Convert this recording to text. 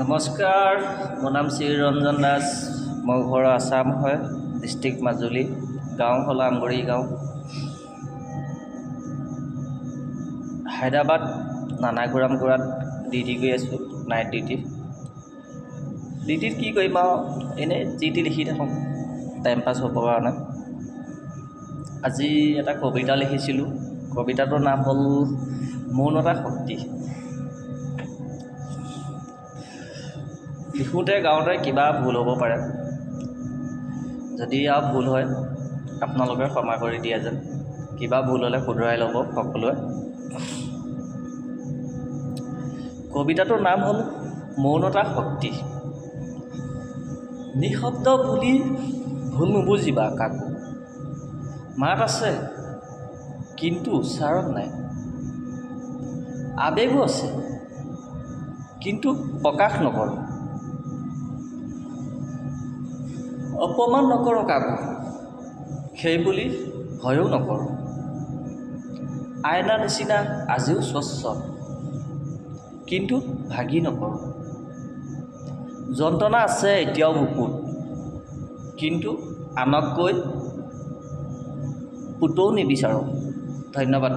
নমস্কাৰ, মোৰ নাম শ্ৰী ৰঞ্জন দাস। মোৰ ঘৰ আসাম হয়, ডিষ্ট্ৰিক্ট মাজুলী, গাঁও হ'ল আমগুৰি গাঁও। হায়দৰাবাদ নানাগুৰামগুৰাত ডিউটি কৰি আছোঁ, নাইট ডিউটি। ডিউটিত কি কৰিম আৰু এনেই যি টি লিখি থাকোঁ টাইম পাছ হ'বৰ কাৰণে। আজি এটা কবিতা লিখিছিলোঁ। কবিতাটোৰ নাম হ'ল মৌনতা শক্তি। লিখোঁতে গাওঁতে কিবা ভুল হ'ব পাৰে, যদি আৰু ভুল হয় আপোনালোকে ক্ষমা কৰি দিয়ে যেন। কিবা ভুল হ'লে শুধৰাই ল'ব সকলোৱে। কবিতাটোৰ নাম হ'ল মৌনতা শক্তি। নিঃশব্দ বুলি ভুল নুবুজিবা কাকো, মাত আছে কিন্তু উচ্চাৰণ নাই। আৱেগো আছে কিন্তু প্ৰকাশ নকৰোঁ। অপমান নকৰোঁ কাকো, সেই বুলি ভয়ো নকৰোঁ। আইনাৰ নিচিনা আজিও স্বচ্ছ, কিন্তু ভাগি নকৰোঁ। যন্ত্ৰণা আছে এতিয়াও বুকুত, কিন্তু আনক কৈ পুতৌ নিবিচাৰোঁ। ধন্যবাদ।